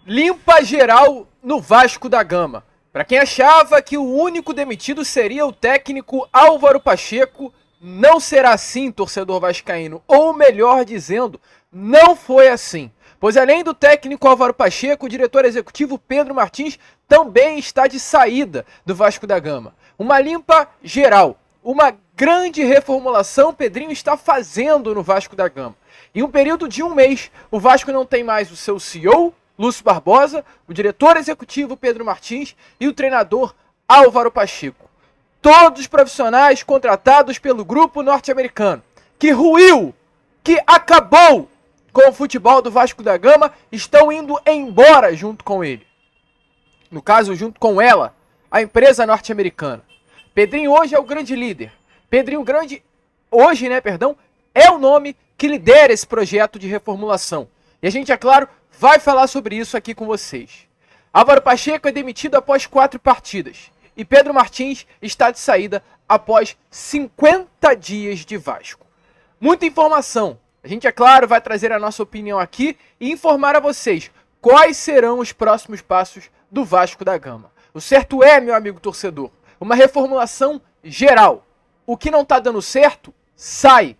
Limpa geral no Vasco da Gama. Para quem achava que o único demitido seria o técnico Álvaro Pacheco, não será assim, torcedor vascaíno. Ou melhor dizendo, não foi assim. Pois além do técnico Álvaro Pacheco, o diretor executivo Pedro Martins também está de saída do Vasco da Gama. Uma limpa geral, uma grande reformulação Pedrinho está fazendo no Vasco da Gama. Em um período de um mês, o Vasco não tem mais o seu CEO, Lúcio Barbosa, o diretor executivo Pedro Martins e o treinador Álvaro Pacheco. Todos os profissionais contratados pelo grupo norte-americano, que ruiu, que acabou com o futebol do Vasco da Gama, estão indo embora junto com ele. No caso, junto com ela, a empresa norte-americana. Pedrinho hoje é o grande líder. Pedrinho Grande, hoje, é o nome que lidera esse projeto de reformulação. E a gente, é claro, vai falar sobre isso aqui com vocês. Álvaro Pacheco é demitido após 4 partidas. E Pedro Martins está de saída após 50 dias de Vasco. Muita informação. A gente, é claro, vai trazer a nossa opinião aqui e informar a vocês quais serão os próximos passos do Vasco da Gama. O certo é, meu amigo torcedor, uma reformulação geral. O que não está dando certo, sai.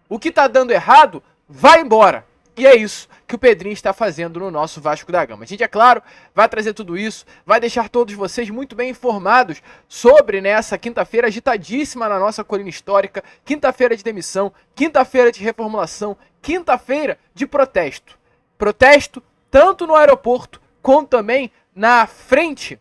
O que está dando errado, vai embora. E é isso que o Pedrinho está fazendo no nosso Vasco da Gama. A gente, é claro, vai trazer tudo isso, vai deixar todos vocês muito bem informados sobre essa quinta-feira agitadíssima na nossa colina histórica, quinta-feira de demissão, quinta-feira de reformulação, quinta-feira de protesto. Protesto tanto no aeroporto, quanto também na frente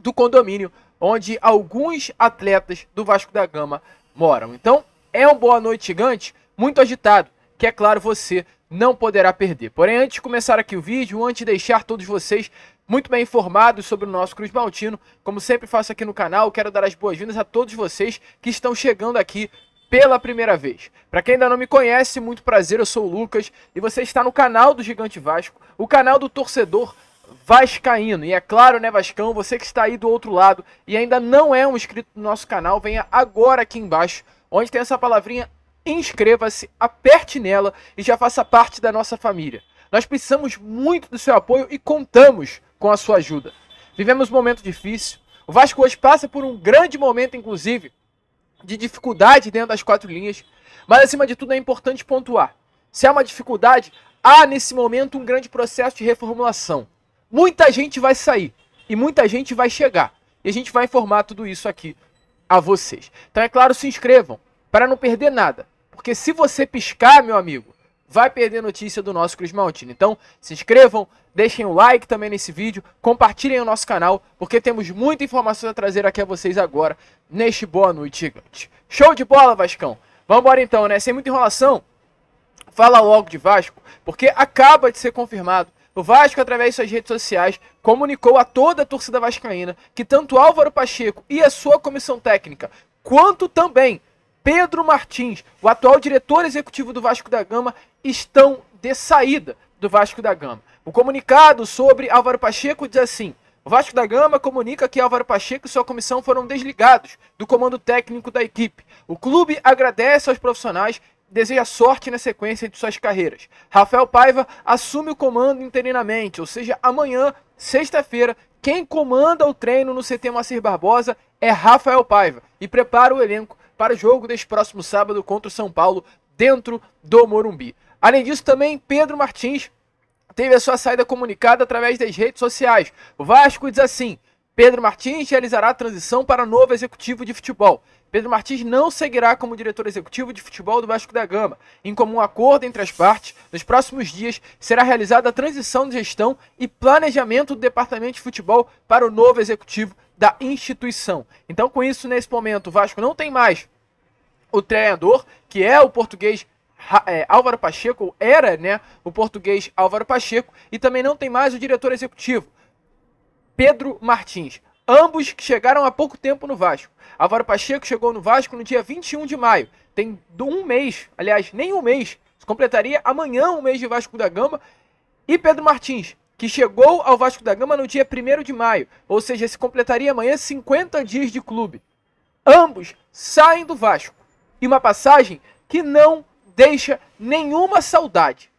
do condomínio, onde alguns atletas do Vasco da Gama moram. Então, é um boa noite gigante, muito agitado, que, é claro, você não poderá perder. Porém, antes de começar aqui o vídeo, antes de deixar todos vocês muito bem informados sobre o nosso Cruz Maltino, como sempre faço aqui no canal, quero dar as boas-vindas a todos vocês que estão chegando aqui pela primeira vez. Para quem ainda não me conhece, muito prazer, eu sou o Lucas e você está no canal do Gigante Vasco, o canal do torcedor vascaíno. E é claro, Vascão, você que está aí do outro lado e ainda não é um inscrito no nosso canal, venha agora aqui embaixo, onde tem essa palavrinha inscreva-se, aperte nela e já faça parte da nossa família. Nós precisamos muito do seu apoio e contamos com a sua ajuda. Vivemos um momento difícil. O Vasco hoje passa por um grande momento, inclusive, de dificuldade dentro das 4 linhas. Mas, acima de tudo, é importante pontuar. Se há uma dificuldade, há nesse momento um grande processo de reformulação. Muita gente vai sair e muita gente vai chegar. E a gente vai informar tudo isso aqui a vocês. Então, é claro, se inscrevam para não perder nada. Porque se você piscar, meu amigo, vai perder notícia do nosso Cruz Maltino. Então, se inscrevam, deixem o like também nesse vídeo, compartilhem o nosso canal, porque temos muita informação a trazer aqui a vocês agora, neste Boa Noite Gigante. Show de bola, Vascão! Vamos embora então, Sem muita enrolação, fala logo de Vasco, porque acaba de ser confirmado. O Vasco, através de suas redes sociais, comunicou a toda a torcida vascaína que tanto Álvaro Pacheco e a sua comissão técnica, quanto também Pedro Martins, o atual diretor executivo do Vasco da Gama, estão de saída do Vasco da Gama. O comunicado sobre Álvaro Pacheco diz assim: o Vasco da Gama comunica que Álvaro Pacheco e sua comissão foram desligados do comando técnico da equipe. O clube agradece aos profissionais e deseja sorte na sequência de suas carreiras. Rafael Paiva assume o comando interinamente, ou seja, amanhã, sexta-feira, quem comanda o treino no CT Moacir Barbosa é Rafael Paiva e prepara o elenco para o jogo deste próximo sábado contra o São Paulo, dentro do Morumbi. Além disso, também Pedro Martins teve a sua saída comunicada através das redes sociais. O Vasco diz assim: Pedro Martins realizará a transição para novo executivo de futebol. Pedro Martins não seguirá como diretor executivo de futebol do Vasco da Gama. Em comum acordo entre as partes, nos próximos dias será realizada a transição de gestão e planejamento do departamento de futebol para o novo executivo da instituição. Então, com isso, nesse momento, o Vasco não tem mais o treinador, que é o português Álvaro Pacheco, ou era, o português Álvaro Pacheco, e também não tem mais o diretor executivo, Pedro Martins. Ambos que chegaram há pouco tempo no Vasco. Álvaro Pacheco chegou no Vasco no dia 21 de maio. Tem um mês, aliás, nem um mês. Se completaria amanhã um mês de Vasco da Gama. E Pedro Martins, que chegou ao Vasco da Gama no dia 1º de maio. Ou seja, se completaria amanhã 50 dias de clube. Ambos saem do Vasco. E uma passagem que não deixa nenhuma saudade.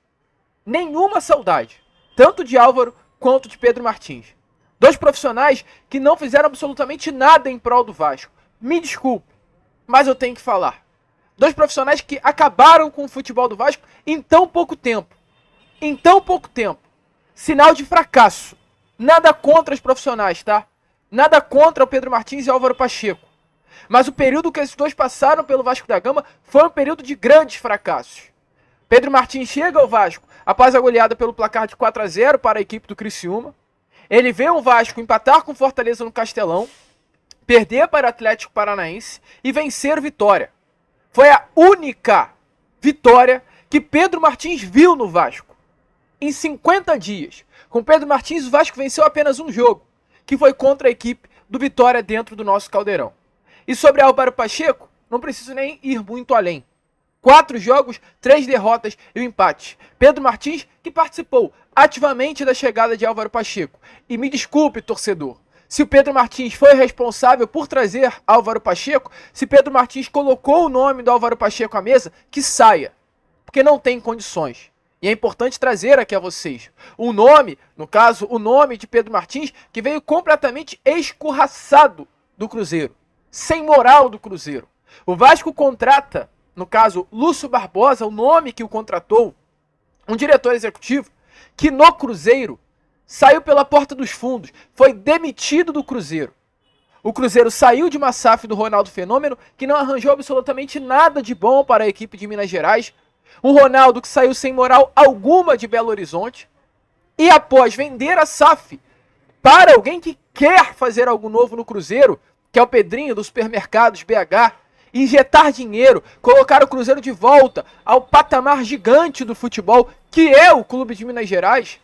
Nenhuma saudade. Tanto de Álvaro quanto de Pedro Martins. Dois profissionais que não fizeram absolutamente nada em prol do Vasco. Me desculpe, mas eu tenho que falar. Dois profissionais que acabaram com o futebol do Vasco em tão pouco tempo. Em tão pouco tempo. Sinal de fracasso. Nada contra os profissionais, tá? Nada contra o Pedro Martins e o Álvaro Pacheco. Mas o período que esses dois passaram pelo Vasco da Gama foi um período de grandes fracassos. Pedro Martins chega ao Vasco após a goleada pelo placar de 4-0 para a equipe do Criciúma. Ele vê o Vasco empatar com Fortaleza no Castelão, perder para o Atlético Paranaense e vencer o Vitória. Foi a única vitória que Pedro Martins viu no Vasco. Em 50 dias, com Pedro Martins, o Vasco venceu apenas um jogo, que foi contra a equipe do Vitória dentro do nosso Caldeirão. E sobre Álvaro Pacheco, não preciso nem ir muito além. 4 jogos, 3 derrotas e um empate. Pedro Martins, que participou ativamente da chegada de Álvaro Pacheco. E me desculpe, torcedor, se o Pedro Martins foi responsável por trazer Álvaro Pacheco, se Pedro Martins colocou o nome do Álvaro Pacheco à mesa, que saia, porque não tem condições. E é importante trazer aqui a vocês o nome, no caso, o nome de Pedro Martins, que veio completamente escorraçado do Cruzeiro, sem moral do Cruzeiro. O Vasco contrata, no caso, Lúcio Barbosa, o nome que o contratou, um diretor executivo, que no Cruzeiro saiu pela porta dos fundos, foi demitido do Cruzeiro. O Cruzeiro saiu de uma SAF do Ronaldo Fenômeno, que não arranjou absolutamente nada de bom para a equipe de Minas Gerais. Um Ronaldo que saiu sem moral alguma de Belo Horizonte. E após vender a SAF para alguém que quer fazer algo novo no Cruzeiro, que é o Pedrinho dos Supermercados BH, injetar dinheiro, colocar o Cruzeiro de volta ao patamar gigante do futebol, que é o clube de Minas Gerais,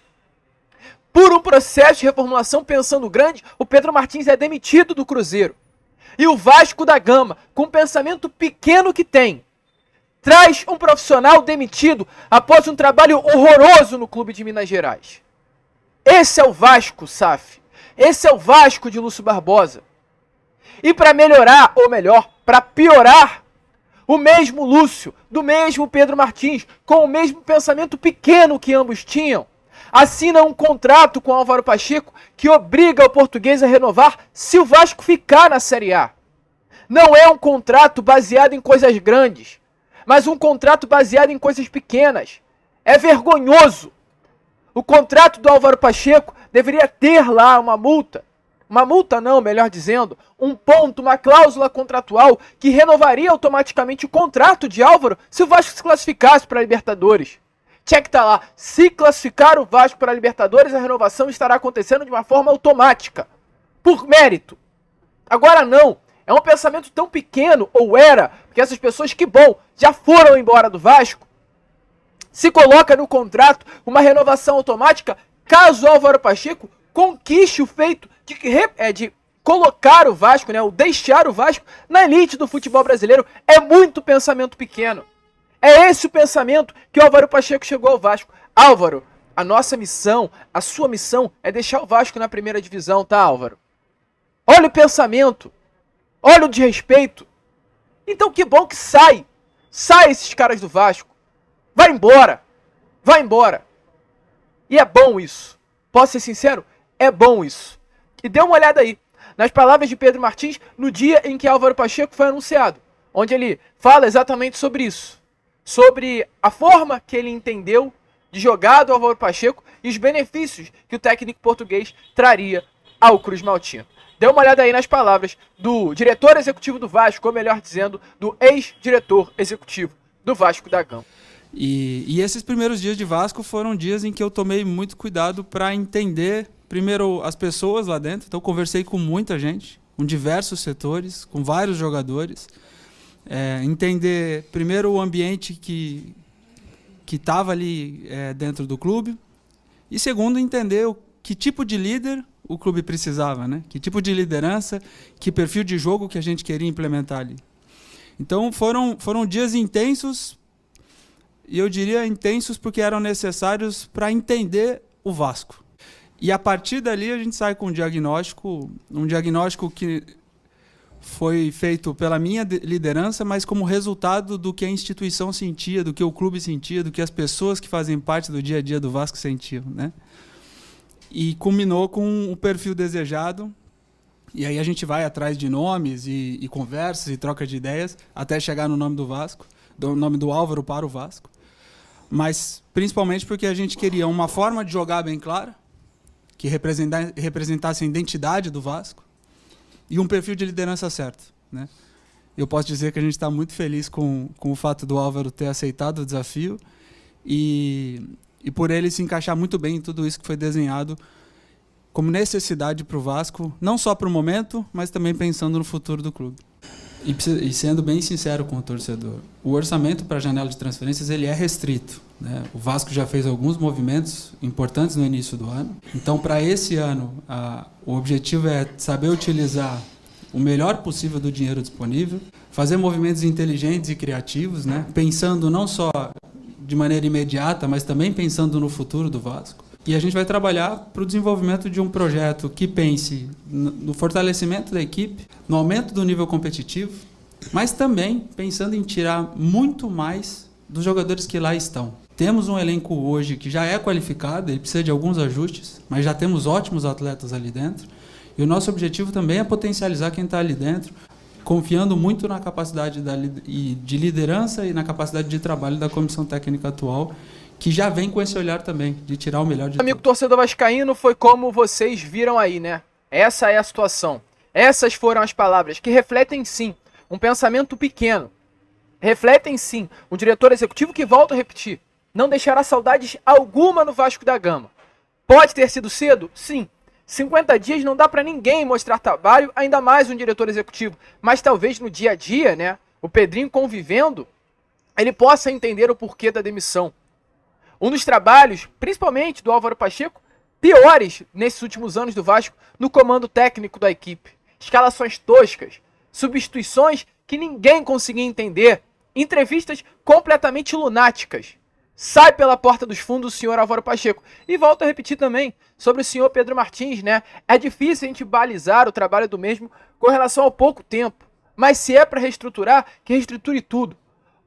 por um processo de reformulação pensando grande, o Pedro Martins é demitido do Cruzeiro. E o Vasco da Gama, com o pensamento pequeno que tem, traz um profissional demitido após um trabalho horroroso no clube de Minas Gerais. Esse é o Vasco, SAF. Esse é o Vasco de Lúcio Barbosa. E para melhorar, ou melhor, para piorar, o mesmo Lúcio, do mesmo Pedro Martins, com o mesmo pensamento pequeno que ambos tinham, assina um contrato com Álvaro Pacheco que obriga o português a renovar se o Vasco ficar na Série A. Não é um contrato baseado em coisas grandes, mas um contrato baseado em coisas pequenas. É vergonhoso. O contrato do Álvaro Pacheco deveria ter lá uma multa não, melhor dizendo, um ponto, uma cláusula contratual que renovaria automaticamente o contrato de Álvaro se o Vasco se classificasse para a Libertadores. Tinha que estar lá, se classificar o Vasco para a Libertadores, a renovação estará acontecendo de uma forma automática, por mérito. Agora não, é um pensamento tão pequeno, ou era, porque essas pessoas, que bom, já foram embora do Vasco, se coloca no contrato uma renovação automática caso o Álvaro Pacheco conquiste o feito de colocar o Vasco, né, ou deixar o Vasco na elite do futebol brasileiro. É muito pensamento pequeno. É esse o pensamento que o Álvaro Pacheco chegou ao Vasco. Álvaro, a nossa missão, a sua missão é deixar o Vasco na primeira divisão, tá, Álvaro? Olha o pensamento. Olha o desrespeito. Então que bom que sai. Sai esses caras do Vasco. Vai embora. Vai embora. E é bom isso. Posso ser sincero? É bom isso. E dê uma olhada aí, nas palavras de Pedro Martins, no dia em que Álvaro Pacheco foi anunciado, onde ele fala exatamente sobre isso. Sobre a forma que ele entendeu de jogar do Álvaro Pacheco e os benefícios que o técnico português traria ao Cruz Maltino. Dê uma olhada aí nas palavras do diretor executivo do Vasco, ou melhor dizendo, do ex-diretor executivo do Vasco da Gama. E esses primeiros dias de Vasco foram dias em que eu tomei muito cuidado para entender, primeiro, as pessoas lá dentro. Então, conversei com muita gente, com diversos setores, com vários jogadores. Entender, primeiro, o ambiente que estava ali dentro do clube. E, segundo, entender que tipo de líder o clube precisava, né? Que tipo de liderança, que perfil de jogo que a gente queria implementar ali. Então, foram dias intensos. E eu diria intensos porque eram necessários para entender o Vasco. E a partir dali a gente sai com um diagnóstico que foi feito pela minha liderança, mas como resultado do que a instituição sentia, do que o clube sentia, do que as pessoas que fazem parte do dia a dia do Vasco sentiam, né? e culminou com o perfil desejado. E aí a gente vai atrás de nomes e conversas e troca de ideias até chegar no nome do Vasco, do nome do Álvaro para o Vasco. Mas principalmente porque a gente queria uma forma de jogar bem clara, que representasse a identidade do Vasco, e um perfil de liderança certo, né? Eu posso dizer que a gente está muito feliz com o fato do Álvaro ter aceitado o desafio e por ele se encaixar muito bem em tudo isso que foi desenhado como necessidade para o Vasco, não só para o momento, mas também pensando no futuro do clube. E sendo bem sincero com o torcedor, o orçamento para a janela de transferências ele é restrito, né? O Vasco já fez alguns movimentos importantes no início do ano. Então, para esse ano, o objetivo é saber utilizar o melhor possível do dinheiro disponível, fazer movimentos inteligentes e criativos, né? Pensando não só de maneira imediata, mas também pensando no futuro do Vasco. E a gente vai trabalhar para o desenvolvimento de um projeto que pense no fortalecimento da equipe, no aumento do nível competitivo, mas também pensando em tirar muito mais dos jogadores que lá estão. Temos um elenco hoje que já é qualificado, ele precisa de alguns ajustes, mas já temos ótimos atletas ali dentro. E o nosso objetivo também é potencializar quem está ali dentro, confiando muito na capacidade de liderança e na capacidade de trabalho da comissão técnica atual, que já vem com esse olhar também, de tirar o melhor de Amigo torcedor vascaíno, foi como vocês viram aí, né? Essa é a situação. Essas foram as palavras que refletem, sim, um pensamento pequeno. Refletem, sim, um diretor executivo que, volto a repetir, não deixará saudades alguma no Vasco da Gama. Pode ter sido cedo? Sim. 50 dias não dá para ninguém mostrar trabalho, ainda mais um diretor executivo. Mas talvez no dia a dia, né, o Pedrinho convivendo, ele possa entender o porquê da demissão. Um dos trabalhos, principalmente do Álvaro Pacheco, piores nesses últimos anos do Vasco, no comando técnico da equipe. Escalações toscas, substituições que ninguém conseguia entender, entrevistas completamente lunáticas. Sai pela porta dos fundos o senhor Álvaro Pacheco. E volto a repetir também sobre o senhor Pedro Martins, né? É difícil a gente balizar o trabalho do mesmo com relação ao pouco tempo. Mas se é para reestruturar, que reestruture tudo.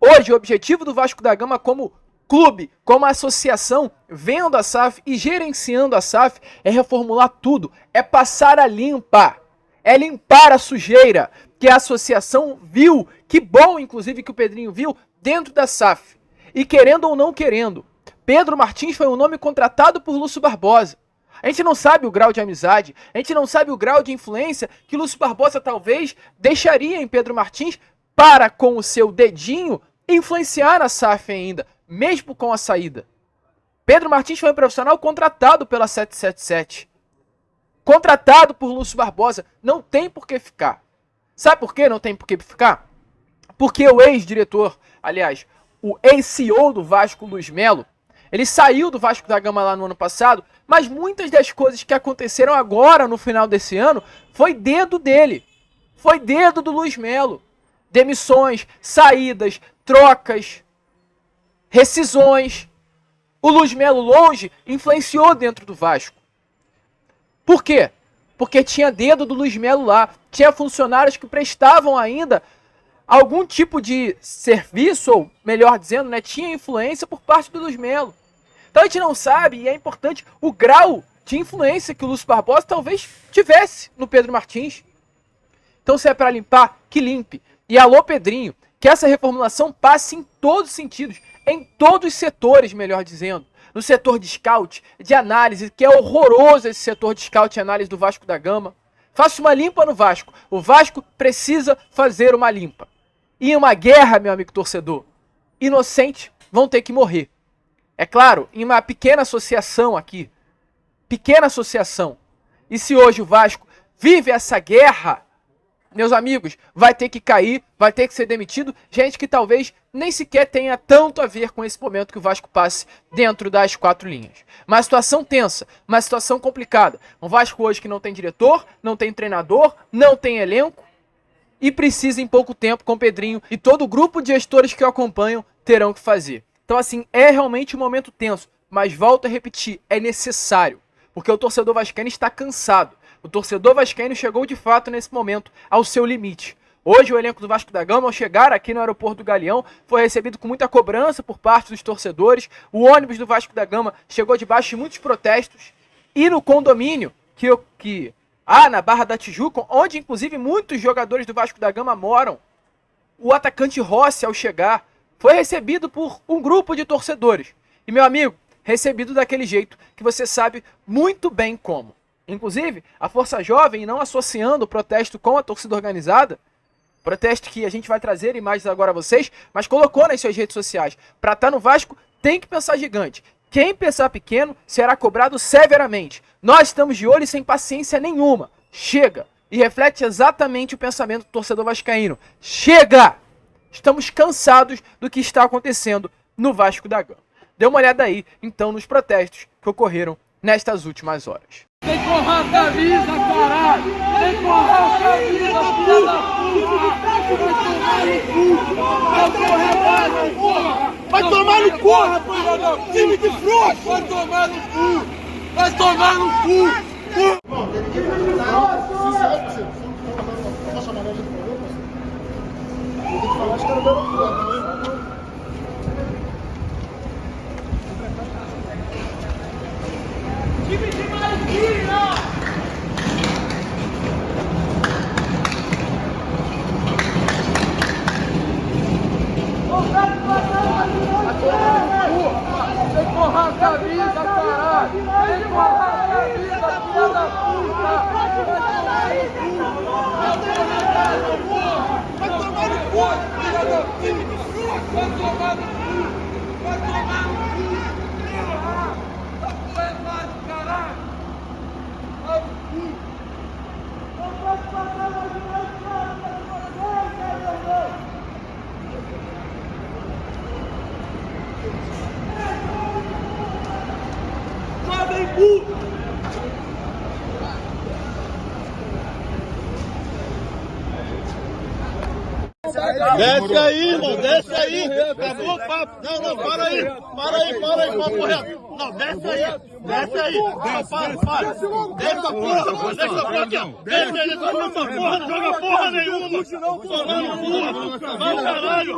Hoje, o objetivo do Vasco da Gama como clube, como associação, vendo a SAF e gerenciando a SAF, é reformular tudo, é passar a limpa, é limpar a sujeira que a associação viu, que bom inclusive que o Pedrinho viu, dentro da SAF. E querendo ou não querendo, Pedro Martins foi um nome contratado por Lúcio Barbosa. A gente não sabe o grau de amizade, a gente não sabe o grau de influência que Lúcio Barbosa talvez deixaria em Pedro Martins para, com o seu dedinho, influenciar a SAF ainda, mesmo com a saída. Pedro Martins foi um profissional contratado pela 777. Contratado por Lúcio Barbosa. Não tem por que ficar. Sabe por que não tem por que ficar? Porque o ex-diretor, aliás, o ex-CEO do Vasco, Luiz Melo, ele saiu do Vasco da Gama lá no ano passado, mas muitas das coisas que aconteceram agora no final desse ano foi dedo dele. Foi dedo do Luiz Melo. Demissões, saídas, trocas, rescisões. O Luiz Melo longe influenciou dentro do Vasco. Por quê? Porque tinha dedo do Luiz Melo lá. Tinha funcionários que prestavam ainda algum tipo de serviço, ou melhor dizendo, né, tinha influência por parte do Luiz Melo. Então a gente não sabe, e é importante, o grau de influência que o Lúcio Barbosa talvez tivesse no Pedro Martins. Então se é para limpar, que limpe. E alô Pedrinho, que essa reformulação passe em todos os sentidos, em todos os setores, melhor dizendo. No setor de scout, de análise, que é horroroso esse setor de scout e análise do Vasco da Gama. Faça uma limpa no Vasco. O Vasco precisa fazer uma limpa. E em uma guerra, meu amigo torcedor, inocentes vão ter que morrer. É claro, em uma pequena associação aqui. Pequena associação. E se hoje o Vasco vive essa guerra, meus amigos, vai ter que cair, vai ter que ser demitido, gente que talvez nem sequer tenha tanto a ver com esse momento que o Vasco passe dentro das 4 linhas. Uma situação tensa, uma situação complicada. Um Vasco hoje que não tem diretor, não tem treinador, não tem elenco e precisa em pouco tempo com o Pedrinho e todo o grupo de gestores que o acompanham terão que fazer. Então assim, é realmente um momento tenso, mas volto a repetir, é necessário, porque o torcedor vascaíno está cansado. O torcedor vascaíno chegou de fato nesse momento ao seu limite. Hoje o elenco do Vasco da Gama, ao chegar aqui no aeroporto do Galeão, foi recebido com muita cobrança por parte dos torcedores. O ônibus do Vasco da Gama chegou debaixo de muitos protestos e no condomínio que há na Barra da Tijuca, onde inclusive muitos jogadores do Vasco da Gama moram, o atacante Rossi, ao chegar, foi recebido por um grupo de torcedores. E, meu amigo, recebido daquele jeito que você sabe muito bem como. Inclusive, a Força Jovem, não associando o protesto com a torcida organizada, protesto que a gente vai trazer imagens agora a vocês, mas colocou nas suas redes sociais. Para estar no Vasco, tem que pensar gigante. Quem pensar pequeno será cobrado severamente. Nós estamos de olho e sem paciência nenhuma. Chega! E reflete exatamente o pensamento do torcedor vascaíno. Chega! Estamos cansados do que está acontecendo no Vasco da Gama. Dê uma olhada aí, então, nos protestos que ocorreram nestas últimas horas. Tem que honrar a camisa, caralho! Tem que honrar a camisa, filha da puta! Vai tomar no cu, rapaziada! Time de frouxo! Vai tomar no cu! Vai tomar no cu! Time de Maria! Tem que honrar a camisa, caralho! Tem que honrar a camisa, filha da puta! Vai tomar no cu, filha da puta! Vai tomar no cu! Vai tomar no cu! Tá poetado, caralho! Vai no cu! Não pode passar mais de dois caras pra você, meu irmão! Jovem burro! Desce aí, irmão, desce aí. Acabou o papo. Não, para aí, papo reto. Não, desce aí. Não, para. Desce a porra aqui, ó. Desce aí, não porra, não joga porra nenhuma. Tomando porra. Vai, caralho.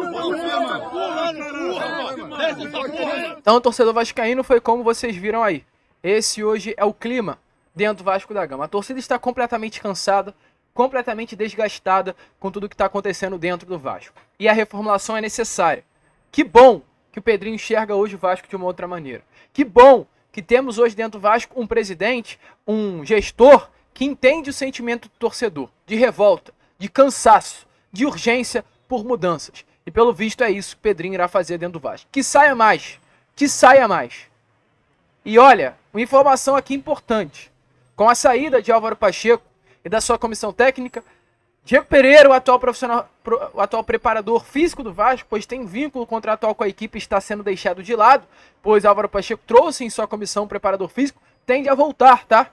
Desce essa porra aí. Então, o torcedor vascaíno foi como vocês viram aí. Esse hoje é o clima dentro do Vasco da Gama. A torcida está completamente cansada, completamente desgastada com tudo que está acontecendo dentro do Vasco. E a reformulação é necessária. Que bom que o Pedrinho enxerga hoje o Vasco de uma outra maneira. Que bom que temos hoje dentro do Vasco um presidente, um gestor que entende o sentimento do torcedor, de revolta, de cansaço, de urgência por mudanças. E pelo visto é isso que o Pedrinho irá fazer dentro do Vasco. Que saia mais. E olha, uma informação aqui importante. Com a saída de Álvaro Pacheco e da sua comissão técnica, Diego Pereira, o atual preparador físico do Vasco, pois tem vínculo contratual com a equipe, está sendo deixado de lado, pois Álvaro Pacheco trouxe em sua comissão um preparador físico, tende a voltar, tá?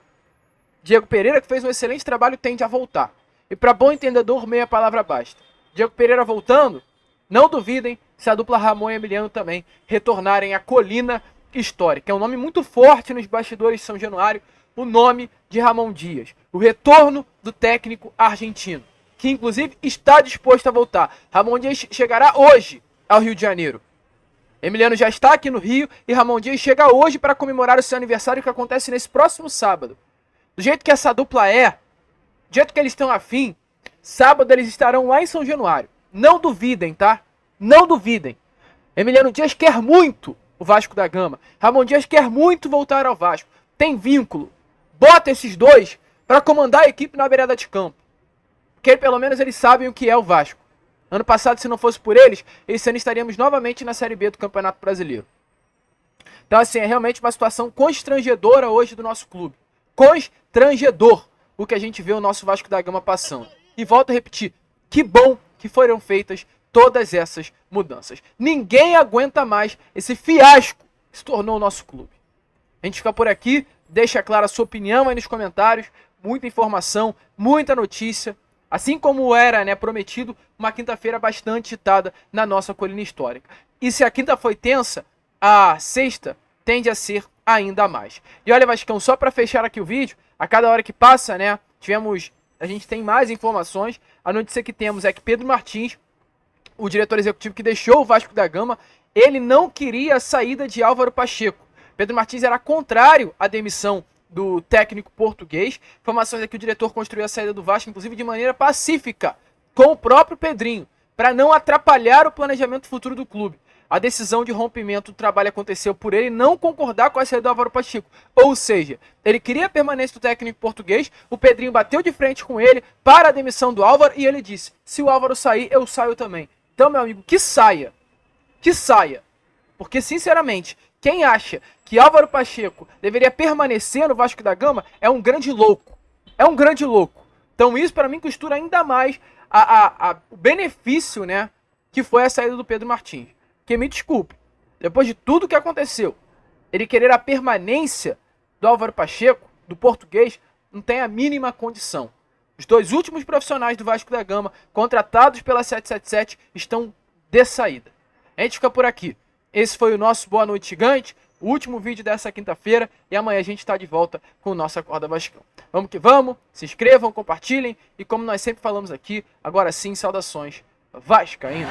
Diego Pereira, que fez um excelente trabalho, tende a voltar. E para bom entendedor, meia palavra basta. Diego Pereira voltando, não duvidem se a dupla Ramon e Emiliano também retornarem à Colina Histórica. É um nome muito forte nos bastidores de São Januário, o nome de Ramon Dias. O retorno do técnico argentino, que inclusive está disposto a voltar. Ramon Dias chegará hoje ao Rio de Janeiro. Emiliano já está aqui no Rio e Ramon Dias chega hoje para comemorar o seu aniversário, que acontece nesse próximo sábado. Do jeito que essa dupla é, do jeito que eles estão afim, sábado eles estarão lá em São Januário. Não duvidem, tá? Não duvidem. Emiliano Dias quer muito o Vasco da Gama. Ramon Dias quer muito voltar ao Vasco. Tem vínculo. Bota esses dois para comandar a equipe na beirada de campo. Porque pelo menos eles sabem o que é o Vasco. Ano passado, se não fosse por eles, esse ano estaríamos novamente na Série B do Campeonato Brasileiro. Então, assim, é realmente uma situação constrangedora hoje do nosso clube. Constrangedor o que a gente vê o nosso Vasco da Gama passando. E volto a repetir, que bom que foram feitas todas essas mudanças. Ninguém aguenta mais esse fiasco que se tornou o nosso clube. A gente fica por aqui, deixa clara a sua opinião aí nos comentários, muita informação, muita notícia, assim como era, né, prometido, uma quinta-feira bastante agitada na nossa Colina Histórica. E se a quinta foi tensa, a sexta tende a ser ainda mais. E olha, Vascão, só para fechar aqui o vídeo, a cada hora que passa, né, a gente tem mais informações. A notícia que temos é que Pedro Martins, o diretor executivo que deixou o Vasco da Gama, ele não queria a saída de Álvaro Pacheco. Pedro Martins era contrário à demissão do técnico português. Informações é que o diretor construiu a saída do Vasco, inclusive de maneira pacífica, com o próprio Pedrinho, para não atrapalhar o planejamento futuro do clube. A decisão de rompimento do trabalho aconteceu por ele não concordar com a saída do Álvaro Pacheco. Ou seja, ele queria a permanência do técnico português, o Pedrinho bateu de frente com ele para a demissão do Álvaro e ele disse, se o Álvaro sair, eu saio também. Então, meu amigo, que saia. Que saia. Porque, sinceramente, quem acha que Álvaro Pacheco deveria permanecer no Vasco da Gama é um grande louco. É um grande louco. Então isso, para mim, costura ainda mais o benefício, né, que foi a saída do Pedro Martins. Que me desculpe, depois de tudo que aconteceu, ele querer a permanência do Álvaro Pacheco, do português, não tem a mínima condição. Os dois últimos profissionais do Vasco da Gama, contratados pela 777, estão de saída. A gente fica por aqui. Esse foi o nosso Boa Noite Gigante, o último vídeo dessa quinta-feira, e amanhã a gente está de volta com o nosso Acorda Vascão. Vamos que vamos, se inscrevam, compartilhem, e como nós sempre falamos aqui, agora sim, saudações vascaínas.